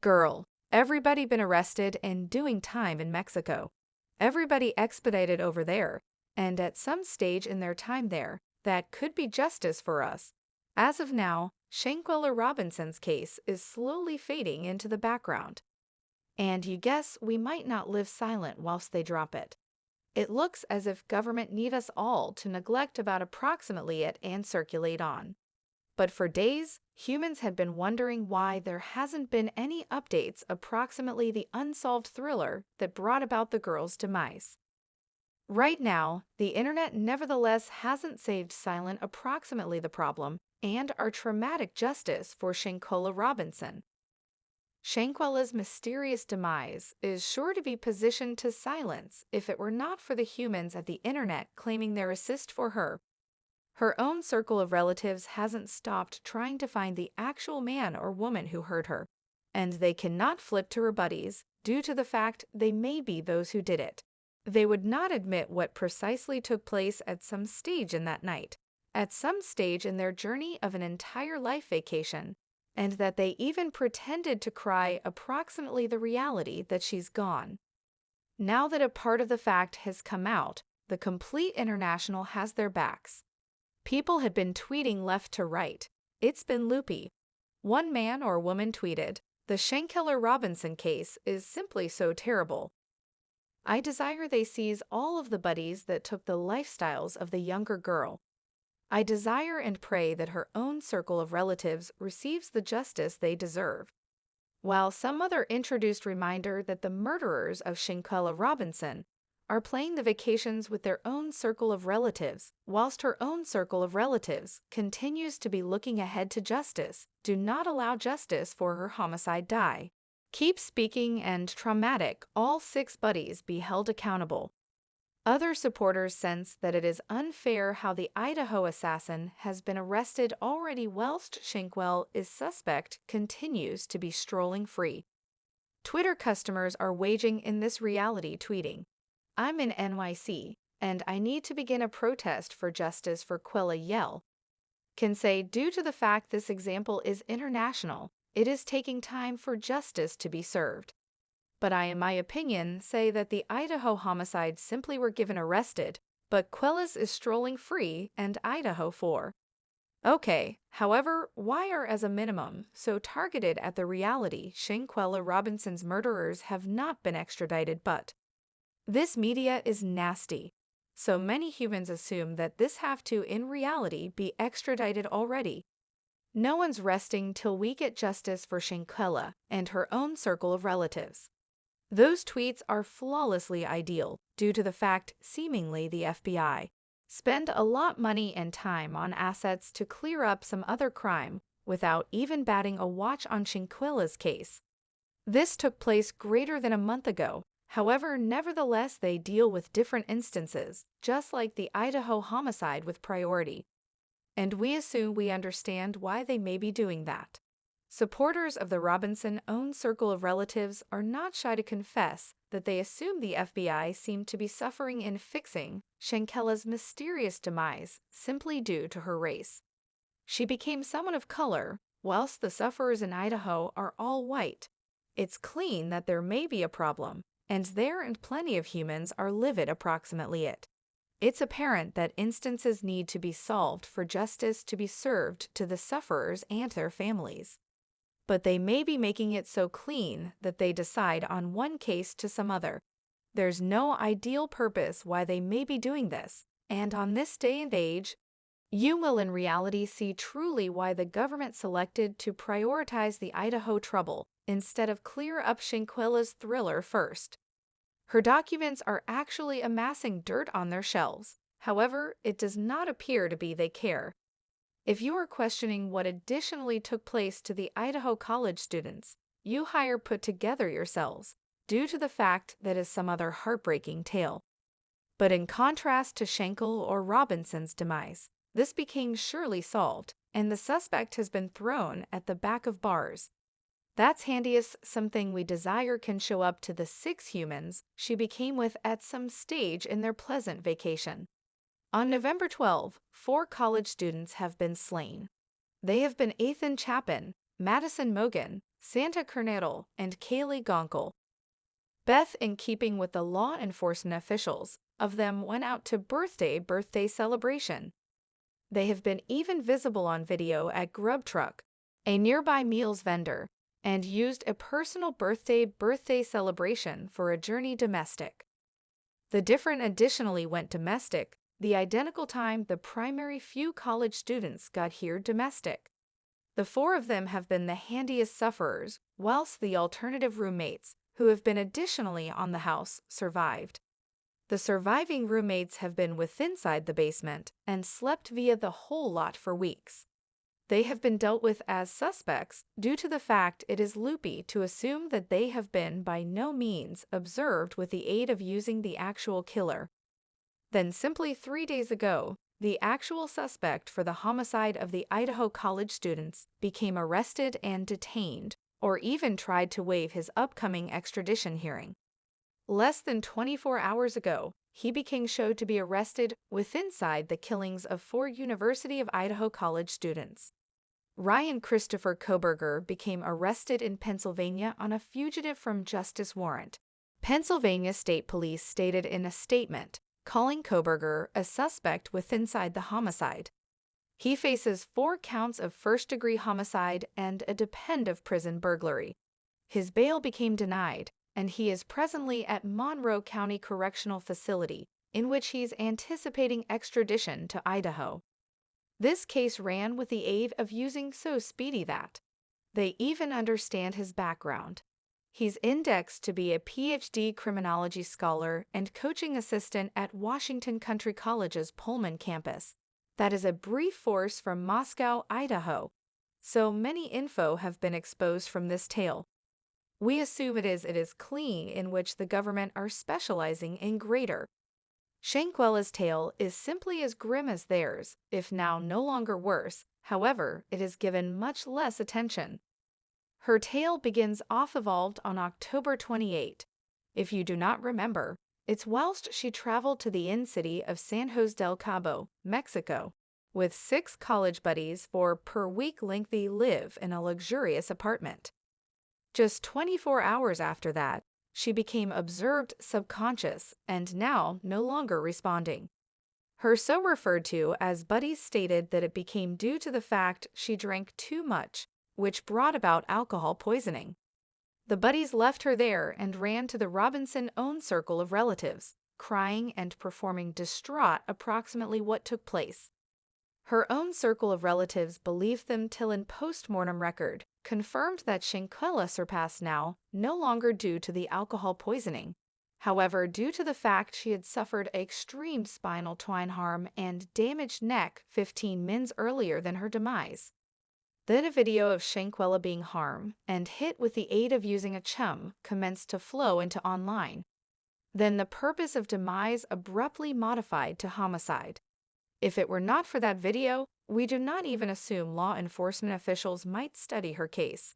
Girl, everybody been arrested and doing time in Mexico. Everybody expedited over there, and at some stage in their time there, that could be justice for us. As of now, Shanquella Robinson's case is slowly fading into the background. And you guess we might not live silent whilst they drop it. It looks as if government need us all to neglect about approximately it and circulate on. But for days, humans had been wondering why there hasn't been any updates approximately the unsolved thriller that brought about the girl's demise. Right now, the internet nevertheless hasn't saved silent approximately the problem and our traumatic justice for Shanquella Robinson. Shanquella's mysterious demise is sure to be positioned to silence if it were not for the humans at the internet claiming their assist for her. Her own circle of relatives hasn't stopped trying to find the actual man or woman who hurt her, and they cannot flip to her buddies due to the fact they may be those who did it. They would not admit what precisely took place at some stage in that night, at some stage in their journey of an entire life vacation, and that they even pretended to cry approximately the reality that she's gone. Now that a part of the fact has come out, the complete international has their backs. People had been tweeting left to right. It's been loopy. One man or woman tweeted, "The Shanquella Robinson case is simply so terrible. I desire they seize all of the buddies that took the lifestyles of the younger girl. I desire and pray that her own circle of relatives receives the justice they deserve." While some other introduced reminder that the murderers of Shanquella Robinson are playing the vacations with their own circle of relatives, whilst her own circle of relatives continues to be looking ahead to justice. Do not allow justice for her homicide die. Keep speaking and traumatic, all 6 buddies be held accountable. Other supporters sense that it is unfair how the Idaho assassin has been arrested already whilst Shanquella is suspect continues to be strolling free. Twitter customers are waging in this reality tweeting, "I'm in NYC, and I need to begin a protest for justice for Quella Yell." Can say due to the fact this example is international, it is taking time for justice to be served. But I, in my opinion, say that the Idaho homicide simply were given arrested, but Quella's is strolling free and Idaho for. Okay, however, why are as a minimum so targeted at the reality Shanquella Robinson's murderers have not been extradited but? This media is nasty. So many humans assume that this have to, in reality, be extradited already. No one's resting till we get justice for Shanquella and her own circle of relatives. Those tweets are flawlessly ideal due to the fact, seemingly, the FBI spend a lot money and time on assets to clear up some other crime without even batting a watch on Shanquella's case. This took place greater than a month ago. However, nevertheless, they deal with different instances, just like the Idaho homicide with priority. And we assume we understand why they may be doing that. Supporters of the Robinson own circle of relatives are not shy to confess that they assume the FBI seemed to be suffering in fixing Shanquella's mysterious demise simply due to her race. She became someone of color, whilst the sufferers in Idaho are all white. It's clean that there may be a problem, and there and plenty of humans are livid approximately it. It's apparent that instances need to be solved for justice to be served to the sufferers and their families. But they may be making it so clean that they decide on one case to some other. There's no ideal purpose why they may be doing this, and on this day and age, you will in reality see truly why the government selected to prioritize the Idaho trouble instead of clear up Shanquella's thriller first. Her documents are actually amassing dirt on their shelves. However, it does not appear to be they care. If you are questioning what additionally took place to the Idaho college students, you hire put together yourselves, due to the fact that is some other heartbreaking tale. But in contrast to Shanquella or Robinson's demise, this became surely solved, and the suspect has been thrown at the back of bars. That's handiest something we desire can show up to the 6 humans she became with at some stage in their pleasant vacation. On November 12, 4 college students have been slain. They have been Ethan Chapin, Madison Mogan, Santa Carnero, and Kaylee Gonkel. Beth, in keeping with the law enforcement officials, of them went out to birthday celebration. They have been even visible on video at Grub Truck, a nearby meals vendor, and used a personal birthday celebration for a journey domestic. The different additionally went domestic, the identical time the primary few college students got here domestic. The four of them have been the handiest sufferers, whilst the alternative roommates, who have been additionally on the house, survived. The surviving roommates have been withinside the basement and slept via the whole lot for weeks. They have been dealt with as suspects due to the fact it is loopy to assume that they have been by no means observed with the aid of using the actual killer. Then simply 3 days ago, the actual suspect for the homicide of the Idaho college students became arrested and detained, or even tried to waive his upcoming extradition hearing. Less than 24 hours ago, he became shown to be arrested withinside the killings of 4 University of Idaho college students. Ryan Christopher Koberger became arrested in Pennsylvania on a fugitive from justice warrant. Pennsylvania State Police stated in a statement, calling Koberger a suspect withinside the homicide. He faces 4 counts of first-degree homicide and a depend of prison burglary. His bail became denied, and he is presently at Monroe County Correctional Facility, in which he's anticipating extradition to Idaho. This case ran with the aid of using so speedy that they even understand his background. He's indexed to be a PhD criminology scholar and coaching assistant at Washington Country College's Pullman campus. That is a brief force from Moscow, Idaho. So many info have been exposed from this tale. We assume it is clean, in which the government are specializing in greater. Shanquella's tale is simply as grim as theirs, if now no longer worse, however, it is given much less attention. Her tale begins off evolved on October 28. If you do not remember, it's whilst she traveled to the in-city of San Jose del Cabo, Mexico, with 6 college buddies for per-week lengthy live in a luxurious apartment. Just 24 hours after that, she became observed subconscious and now no longer responding. Her so referred to as buddies stated that it became due to the fact she drank too much, which brought about alcohol poisoning. The buddies left her there and ran to the Robinson own circle of relatives, crying and performing distraught approximately what took place. Her own circle of relatives believed them till in post-mortem record confirmed that Shanquella surpassed now no longer due to the alcohol poisoning, however due to the fact she had suffered extreme spinal twine harm and damaged neck 15 minutes earlier than her demise. Then a video of Shanquella being harmed and hit with the aid of using a chum commenced to flow into online. Then the purpose of demise abruptly modified to homicide. If it were not for that video, we do not even assume law enforcement officials might study her case.